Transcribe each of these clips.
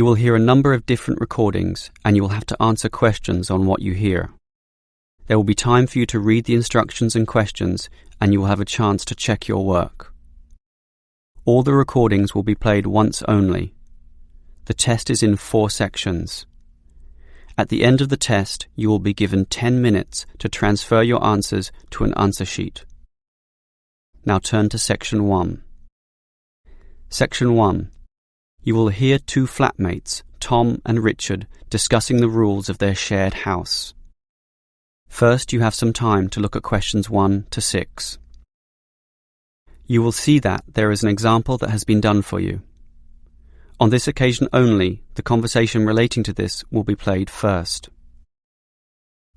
You will hear a number of different recordings and you will have to answer questions on what you hear. There will be time for you to read the instructions and questions and you will have a chance to check your work. All the recordings will be played once only. The test is in 4 sections. At the end of the test, you will be given 10 minutes to transfer your answers to an answer sheet. Now turn to Section 1. Section 1. You will hear 2 flatmates, Tom and Richard, discussing the rules of their shared house. First, you have some time to look at questions 1 to 6. You will see that there is an example that has been done for you. On this occasion only, the conversation relating to this will be played first.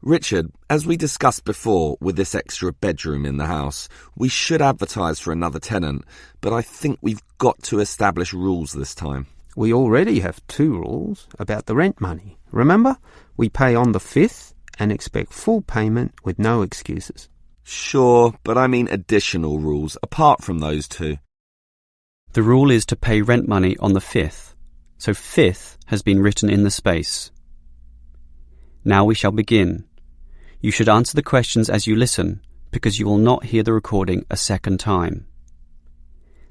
Richard, as we discussed before with this extra bedroom in the house, we should advertise for another tenant, but I think we've got to establish rules this time. We already have 2 rules about the rent money. Remember? We pay on the 5th and expect full payment with no excuses. Sure, but I mean additional rules apart from those 2. The rule is to pay rent money on the 5th, so 5th has been written in the space. Now we shall begin. You should answer the questions as you listen, because you will not hear the recording a second time.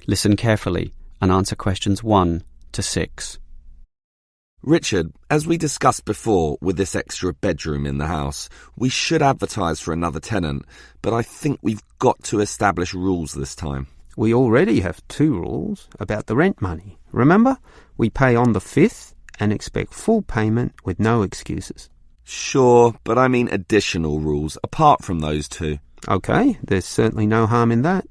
Listen carefully and answer questions 1 to 6. Richard, as we discussed before with this extra bedroom in the house, we should advertise for another tenant, but I think we've got to establish rules this time. We already have 2 rules about the rent money. Remember? We pay on the 5th and expect full payment with no excuses. Sure, but I mean additional rules apart from those 2. Okay, there's certainly no harm in that.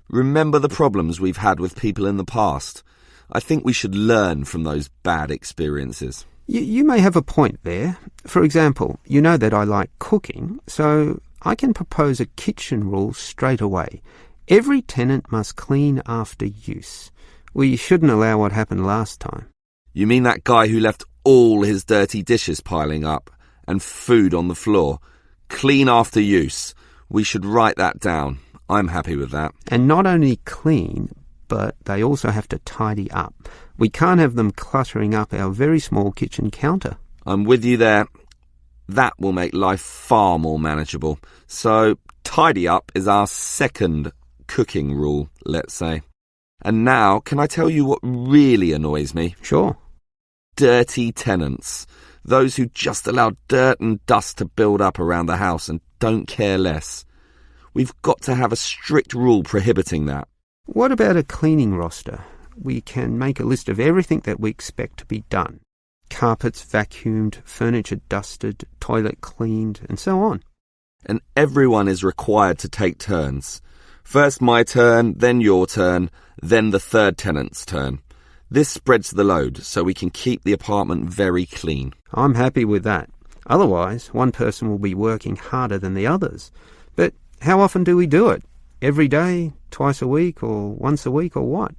Remember the problems we've had with people in the past. I think we should learn from those bad experiences. You may have a point there. For example, you know that I like cooking, so I can propose a kitchen rule straight away. Every tenant must clean after use. We shouldn't allow what happened last time. You mean that guy who left all his dirty dishes piling up and food on the floor? Clean after use. We should write that down. I'm happy with that. And not only clean, but they also have to tidy up. We can't have them cluttering up our very small kitchen counter. I'm with you there. That will make life far more manageable. So, tidy up is our second cooking rule, let's say. And now, can I tell you what really annoys me? Sure. Dirty tenants. Those who just allow dirt and dust to build up around the house and don't care less. We've got to have a strict rule prohibiting that. What about a cleaning roster? We can make a list of everything that we expect to be done. Carpets vacuumed, furniture dusted, toilet cleaned, and so on. And everyone is required to take turns. First my turn, then your turn, then the third tenant's turn. This spreads the load so we can keep the apartment very clean. I'm happy with that. Otherwise, one person will be working harder than the others. But how often do we do it? Every day, twice a week, or once a week, or what?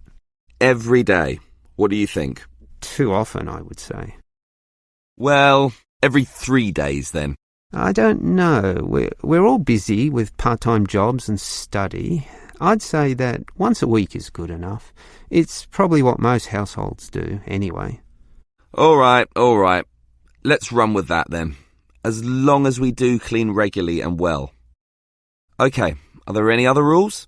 Every day. What do you think? Too often, I would say. Well, every 3 days then. I don't know. We're all busy with part-time jobs and study. I'd say that once a week is good enough. It's probably what most households do, anyway. All right. Let's run with that then. As long as we do clean regularly and well. Okay, are there any other rules?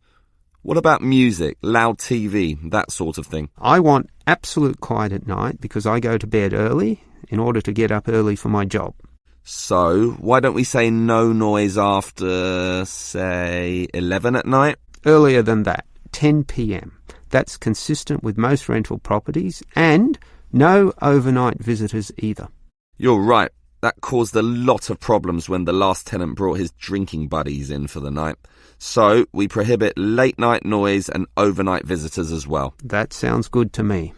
What about music, loud TV, that sort of thing? I want absolute quiet at night because I go to bed early in order to get up early for my job. So, why don't we say no noise after, say, 11 at night? Earlier than that, 10 p.m. That's consistent with most rental properties, and no overnight visitors either. You're right. That caused a lot of problems when the last tenant brought his drinking buddies in for the night. So, we prohibit late night noise and overnight visitors as well. That sounds good to me.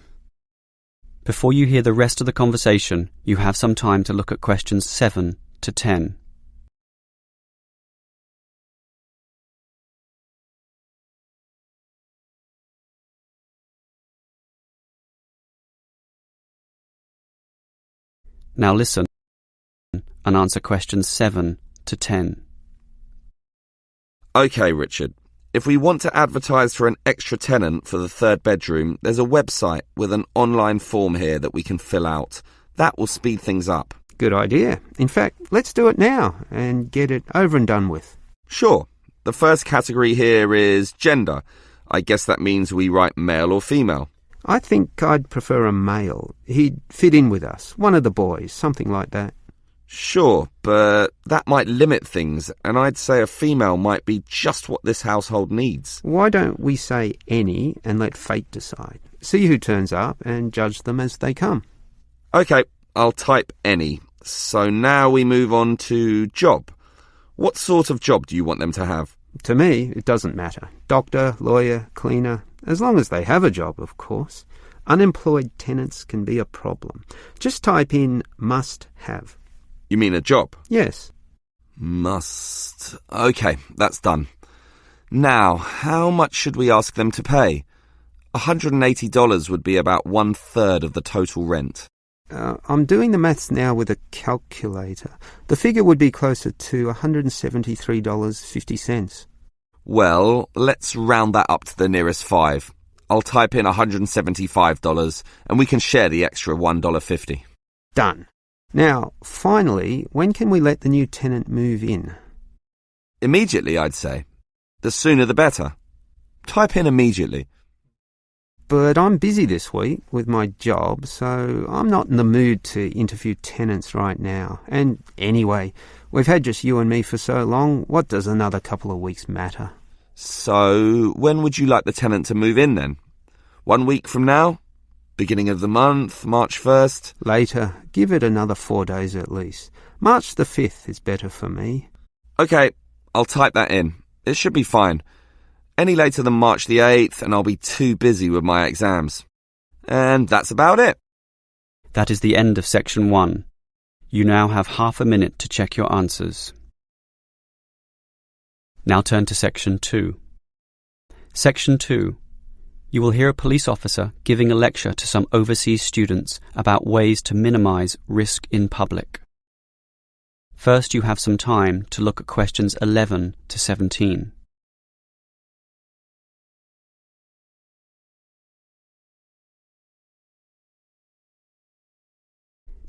Before you hear the rest of the conversation, you have some time to look at questions 7 to 10. Now listen and answer questions 7 to 10. Okay, Richard. If we want to advertise for an extra tenant for the third bedroom, there's a website with an online form here that we can fill out. That will speed things up. Good idea. In fact, let's do it now and get it over and done with. Sure. The first category here is gender. I guess that means we write male or female. I think I'd prefer a male. He'd fit in with us. One of the boys, something like that. Sure, but that might limit things, and I'd say a female might be just what this household needs. Why don't we say any and let fate decide? See who turns up and judge them as they come. Okay, I'll type any. So now we move on to job. What sort of job do you want them to have? To me, it doesn't matter. Doctor, lawyer, cleaner, as long as they have a job, of course. Unemployed tenants can be a problem. Just type in must have. You mean a job? Yes. Must. Okay, that's done. Now, how much should we ask them to pay? $180 would be about 1/3 of the total rent. I'm doing the maths now with a calculator. The figure would be closer to $173.50. Well, let's round that up to the nearest 5. I'll type in $175 and we can share the extra $1.50. Done. Now, finally, when can we let the new tenant move in? Immediately, I'd say. The sooner the better. Type in immediately. But I'm busy this week with my job, so I'm not in the mood to interview tenants right now. And anyway, we've had just you and me for so long, what does another couple of weeks matter? So, when would you like the tenant to move in then? 1 week from now? Beginning of the month, March 1st? Later. Give it another 4 days at least. March the 5th is better for me. Okay, I'll type that in. It should be fine. Any later than March the 8th and I'll be too busy with my exams. And that's about it. That is the end of section 1. You now have half a minute to check your answers. Now turn to section 2. Section 2. You will hear a police officer giving a lecture to some overseas students about ways to minimize risk in public. First, you have some time to look at questions 11 to 17.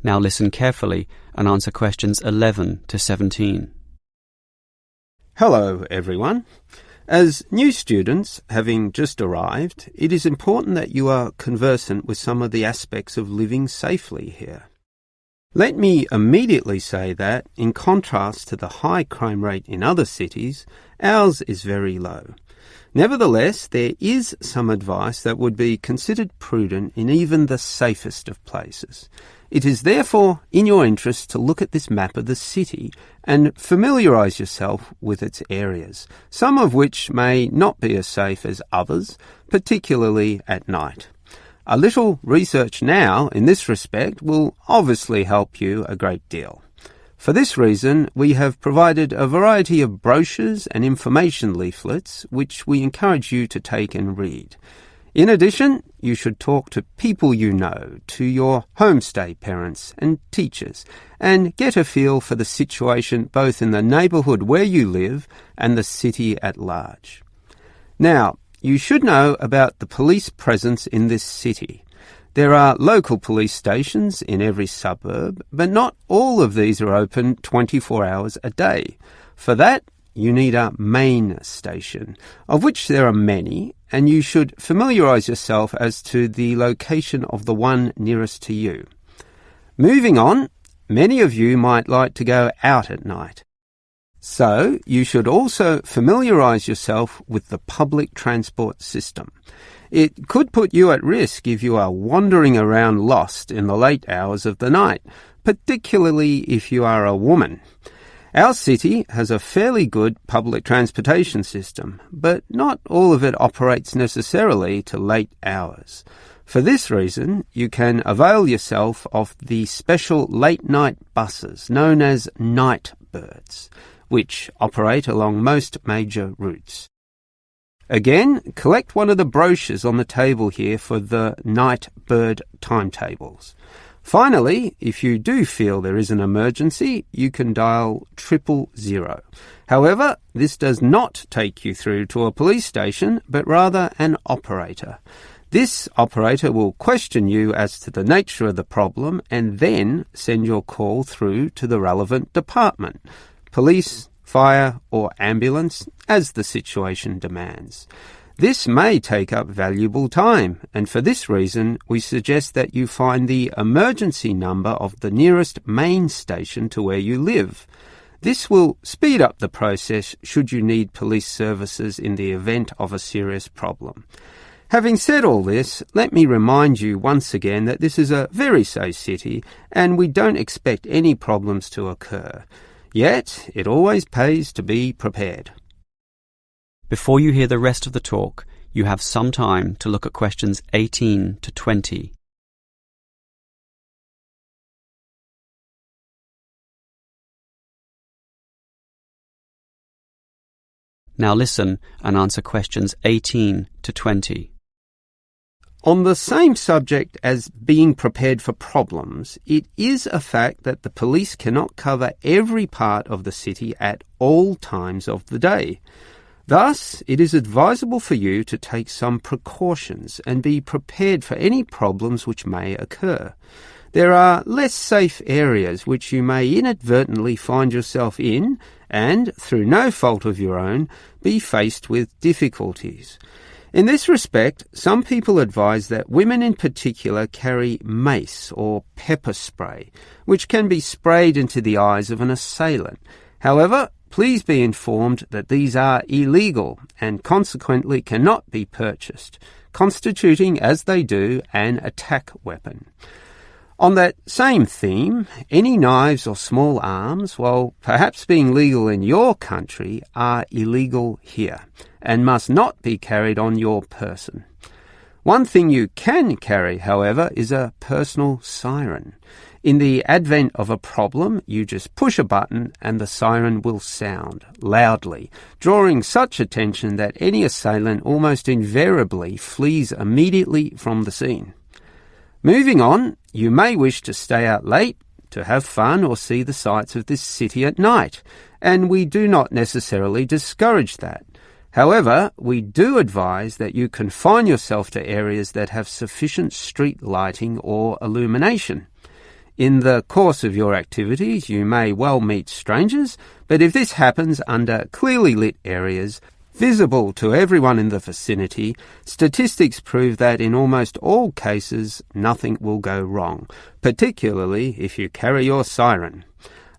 Now listen carefully and answer questions 11 to 17. Hello, everyone. As new students, having just arrived, it is important that you are conversant with some of the aspects of living safely here. Let me immediately say that, in contrast to the high crime rate in other cities, ours is very low. Nevertheless, there is some advice that would be considered prudent in even the safest of places. It is therefore in your interest to look at this map of the city and familiarise yourself with its areas, some of which may not be as safe as others, particularly at night. A little research now in this respect will obviously help you a great deal. For this reason, we have provided a variety of brochures and information leaflets which we encourage you to take and read. In addition, you should talk to people you know, to your homestay parents and teachers, and get a feel for the situation both in the neighbourhood where you live and the city at large. Now, you should know about the police presence in this city. There are local police stations in every suburb, but not all of these are open 24 hours a day. For that, you need a main station, of which there are many, and you should familiarise yourself as to the location of the one nearest to you. Moving on, many of you might like to go out at night. So, you should also familiarise yourself with the public transport system. It could put you at risk if you are wandering around lost in the late hours of the night, particularly if you are a woman. Our city has a fairly good public transportation system, but not all of it operates necessarily to late hours. For this reason, you can avail yourself of the special late-night buses known as night birds, which operate along most major routes. Again, collect one of the brochures on the table here for the night bird timetables. Finally, if you do feel there is an emergency, you can dial 000. However, this does not take you through to a police station, but rather an operator. This operator will question you as to the nature of the problem and then send your call through to the relevant department, police, fire, or ambulance, as the situation demands. This may take up valuable time, and for this reason, we suggest that you find the emergency number of the nearest main station to where you live. This will speed up the process should you need police services in the event of a serious problem. Having said all this, let me remind you once again that this is a very safe city, and we don't expect any problems to occur. Yet, it always pays to be prepared. Before you hear the rest of the talk, you have some time to look at questions 18 to 20. Now listen and answer questions 18 to 20. On the same subject as being prepared for problems, it is a fact that the police cannot cover every part of the city at all times of the day. Thus, it is advisable for you to take some precautions and be prepared for any problems which may occur. There are less safe areas which you may inadvertently find yourself in and, through no fault of your own, be faced with difficulties. In this respect, some people advise that women in particular carry mace or pepper spray, which can be sprayed into the eyes of an assailant. However, please be informed that these are illegal and consequently cannot be purchased, constituting, as they do, an attack weapon. On that same theme, any knives or small arms, while perhaps being legal in your country, are illegal here and must not be carried on your person. One thing you can carry, however, is a personal siren. In the advent of a problem, you just push a button and the siren will sound loudly, drawing such attention that any assailant almost invariably flees immediately from the scene. Moving on, you may wish to stay out late, to have fun or see the sights of this city at night, and we do not necessarily discourage that. However, we do advise that you confine yourself to areas that have sufficient street lighting or illumination. In the course of your activities, you may well meet strangers, but if this happens under clearly lit areas, visible to everyone in the vicinity, statistics prove that in almost all cases, nothing will go wrong, particularly if you carry your siren.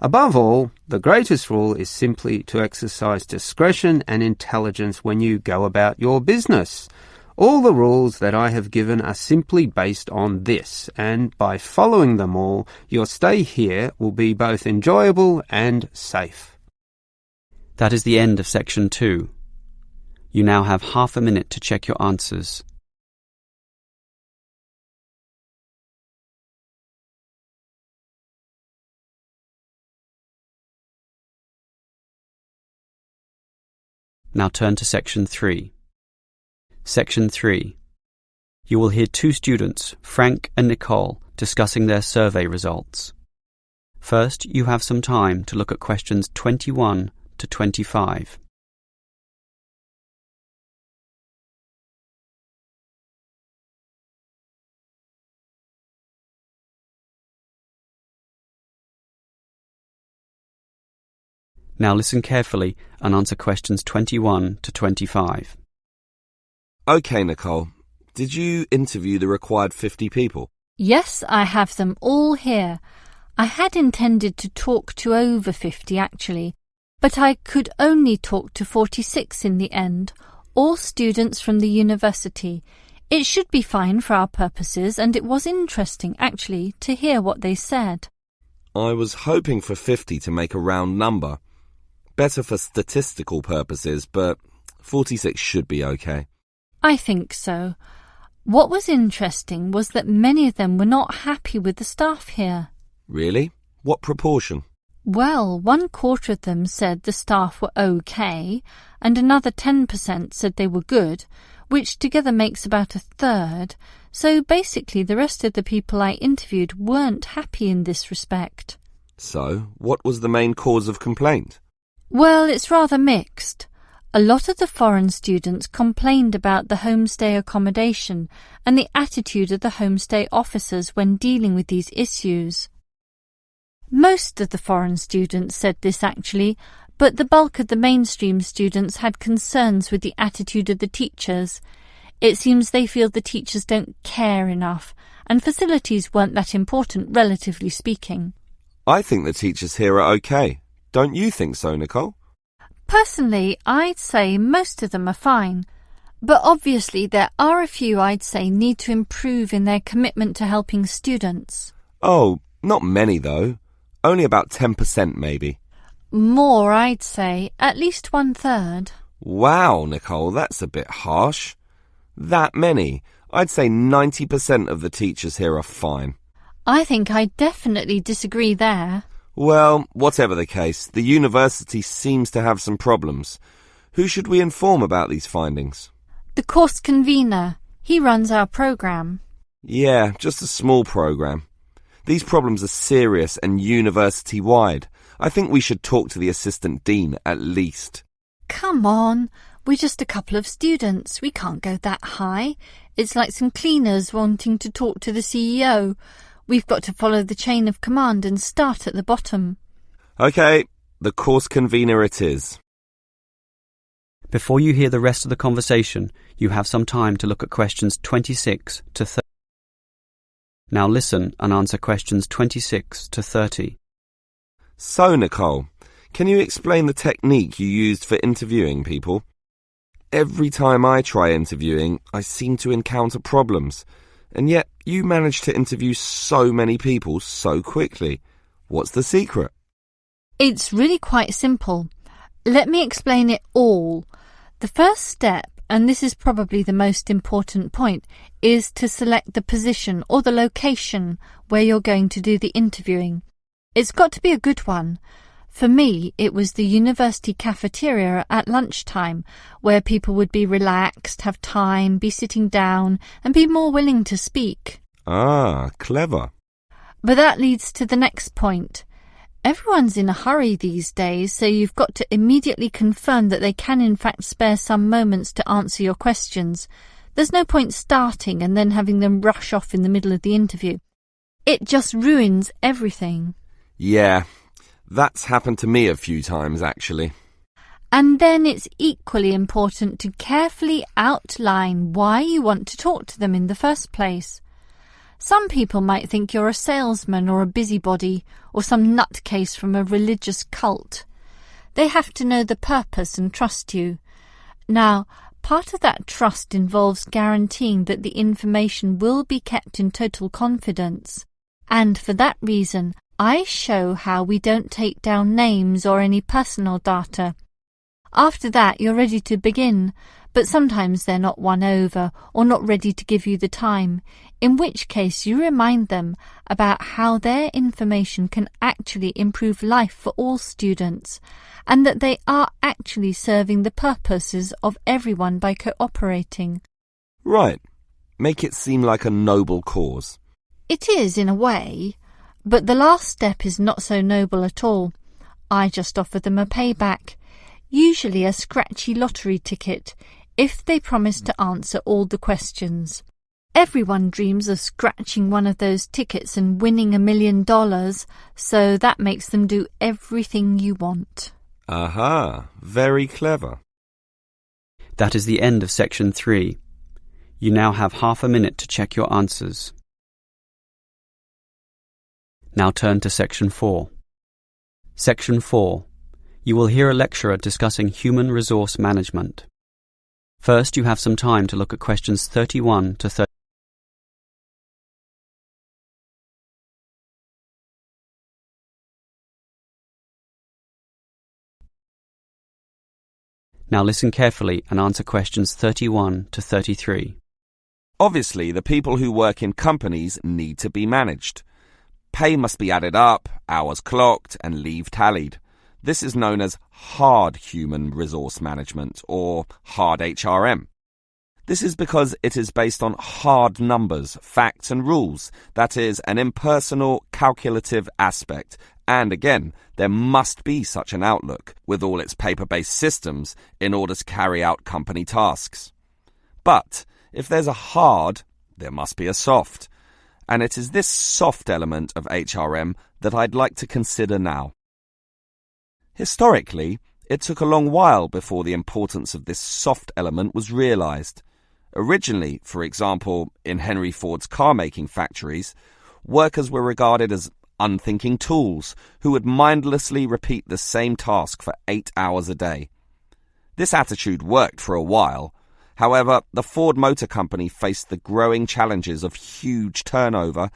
Above all, the greatest rule is simply to exercise discretion and intelligence when you go about your business. All the rules that I have given are simply based on this, and by following them all, your stay here will be both enjoyable and safe. That is the end of section 2. You now have half a minute to check your answers. Now turn to section 3. Section 3. You will hear two students, Frank and Nicole, discussing their survey results. First, you have some time to look at questions 21 to 25. Now listen carefully and answer questions 21 to 25. OK, Nicole. Did you interview the required 50 people? Yes, I have them all here. I had intended to talk to over 50 actually, but I could only talk to 46 in the end, all students from the university. It should be fine for our purposes, and it was interesting actually to hear what they said. I was hoping for 50 to make a round number. Better for statistical purposes, but 46 should be okay. I think so. What was interesting was that many of them were not happy with the staff here. Really? What proportion? Well, 1/4 of them said the staff were okay, and another 10% said they were good, which together makes about 1/3, So basically the rest of the people I interviewed weren't happy in this respect. So, what was the main cause of complaint? Well, it's rather mixed. A lot of the foreign students complained about the homestay accommodation and the attitude of the homestay officers when dealing with these issues. Most of the foreign students said this actually, but the bulk of the mainstream students had concerns with the attitude of the teachers. It seems they feel the teachers don't care enough, and facilities weren't that important, relatively speaking. I think the teachers here are okay. Don't you think so, Nicole? Personally, I'd say most of them are fine. But obviously there are a few I'd say need to improve in their commitment to helping students. Oh, not many though. Only about 10% maybe. More, I'd say. At least 1/3. Wow, Nicole, that's a bit harsh. That many. I'd say 90% of the teachers here are fine. I think I definitely disagree there. Well, whatever the case, the university seems to have some problems. Who should we inform about these findings? The course convener. He runs our programme. Yeah, just a small programme. These problems are serious and university-wide. I think we should talk to the assistant dean at least. Come on, we're just a couple of students. We can't go that high. It's like some cleaners wanting to talk to the CEO. We've got to follow the chain of command and start at the bottom. OK, the course convener it is. Before you hear the rest of the conversation, you have some time to look at questions 26 to 30. Now listen and answer questions 26 to 30. So, Nicole, can you explain the technique you used for interviewing people? Every time I try interviewing, I seem to encounter problems. And yet, you managed to interview so many people so quickly. What's the secret? It's really quite simple. Let me explain it all. The first step, and this is probably the most important point, is to select the position or the location where you're going to do the interviewing. It's got to be a good one. For me, it was the university cafeteria at lunchtime, where people would be relaxed, have time, be sitting down, and be more willing to speak. Ah, clever. But that leads to the next point. Everyone's in a hurry these days, so you've got to immediately confirm that they can in fact spare some moments to answer your questions. There's no point starting and then having them rush off in the middle of the interview. It just ruins everything. Yeah. That's happened to me a few times, actually. And then it's equally important to carefully outline why you want to talk to them in the first place. Some people might think you're a salesman or a busybody or some nutcase from a religious cult. They have to know the purpose and trust you. Now, part of that trust involves guaranteeing that the information will be kept in total confidence. And for that reason, I show how we don't take down names or any personal data. After that, you're ready to begin, but sometimes they're not won over or not ready to give you the time, in which case you remind them about how their information can actually improve life for all students, and that they are actually serving the purposes of everyone by cooperating. Right. Make it seem like a noble cause. It is, in a way. But the last step is not so noble at all. I just offer them a payback, usually a scratchy lottery ticket, if they promise to answer all the questions. Everyone dreams of scratching one of those tickets and winning $1 million, so that makes them do everything you want. Aha, very clever. That is the end of section 3. You now have half a minute to check your answers. Now turn to section 4. Section 4. You will hear a lecturer discussing human resource management. First, you have some time to look at questions 31 to 30. Now listen carefully and answer questions 31 to 33. Obviously, the people who work in companies need to be managed. Pay must be added up, hours clocked, and leave tallied. This is known as hard human resource management, or hard HRM. This is because it is based on hard numbers, facts and rules. That is, an impersonal, calculative aspect. And again, there must be such an outlook, with all its paper-based systems, in order to carry out company tasks. But if there's a hard, there must be a soft. And it is this soft element of HRM that I'd like to consider now. Historically, it took a long while before the importance of this soft element was realized. Originally, for example, in Henry Ford's car-making factories, workers were regarded as unthinking tools who would mindlessly repeat the same task for 8 hours a day. This attitude worked for a while. However, the Ford Motor Company faced the growing challenges of huge turnover,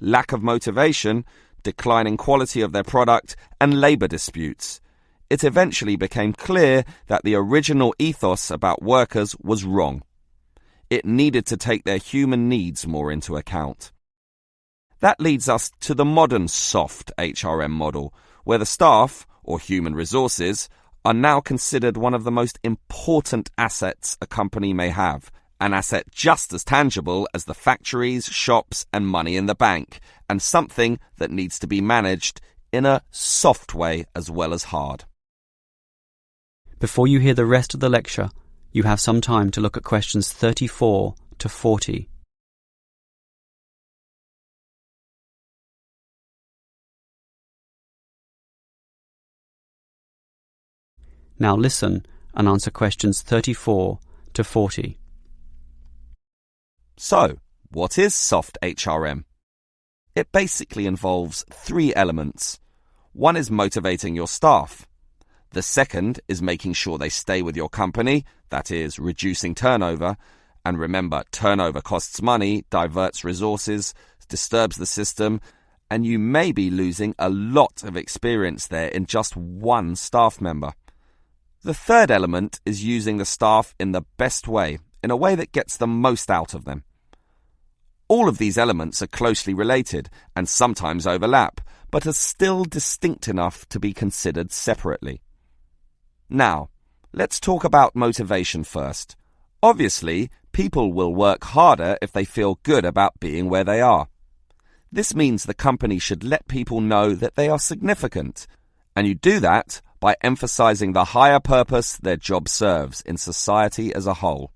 lack of motivation, declining quality of their product, and labor disputes. It eventually became clear that the original ethos about workers was wrong. It needed to take their human needs more into account. That leads us to the modern soft HRM model, where the staff, or human resources, are now considered one of the most important assets a company may have, an asset just as tangible as the factories, shops, and money in the bank, and something that needs to be managed in a soft way as well as hard. Before you hear the rest of the lecture, you have some time to look at questions 34 to 40. Now listen and answer questions 34 to 40. So, what is soft HRM? It basically involves 3 elements. One is motivating your staff. The second is making sure they stay with your company, that is, reducing turnover. And remember, turnover costs money, diverts resources, disturbs the system, and you may be losing a lot of experience there in just one staff member. The third element is using the staff in the best way, in a way that gets the most out of them. All of these elements are closely related and sometimes overlap, but are still distinct enough to be considered separately. Now, let's talk about motivation first. Obviously, people will work harder if they feel good about being where they are. This means the company should let people know that they are significant, and you do that by emphasizing the higher purpose their job serves in society as a whole.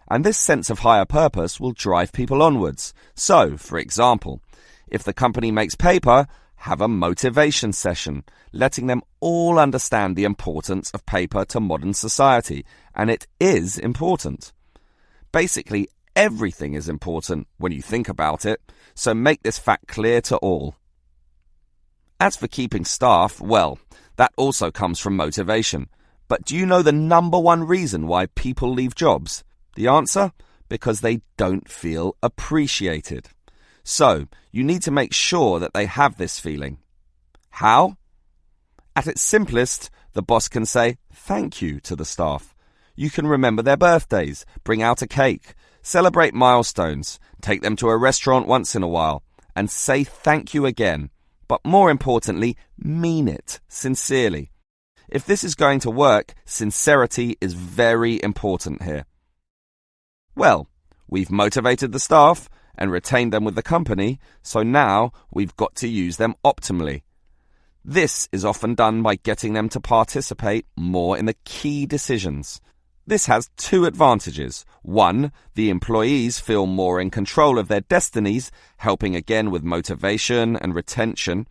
And this sense of higher purpose will drive people onwards. So, for example, if the company makes paper, have a motivation session, letting them all understand the importance of paper to modern society, and it is important. Basically, everything is important when you think about it, so make this fact clear to all. As for keeping staff, well, that also comes from motivation. But do you know the number one reason why people leave jobs? The answer? Because they don't feel appreciated. So, you need to make sure that they have this feeling. How? At its simplest, the boss can say thank you to the staff. You can remember their birthdays, bring out a cake, celebrate milestones, take them to a restaurant once in a while, and say thank you again. But more importantly, mean it sincerely. If this is going to work, sincerity is very important here. Well, we've motivated the staff and retained them with the company, so now we've got to use them optimally. This is often done by getting them to participate more in the key decisions. This has 2 advantages. 1, the employees feel more in control of their destinies, helping again with motivation and retention.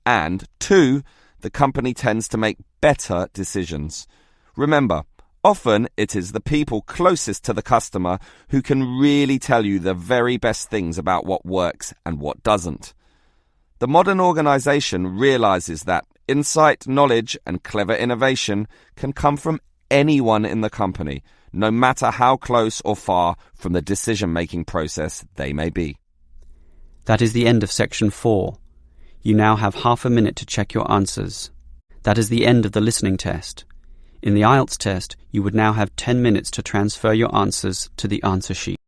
And 2, the company tends to make better decisions. Remember, often it is the people closest to the customer who can really tell you the very best things about what works and what doesn't. The modern organization realizes that insight, knowledge, and clever innovation can come from anyone in the company, no matter how close or far from the decision-making process they may be. That is the end of section 4. You now have half a minute to check your answers. That is the end of the listening test. In the IELTS test, you would now have 10 minutes to transfer your answers to the answer sheet.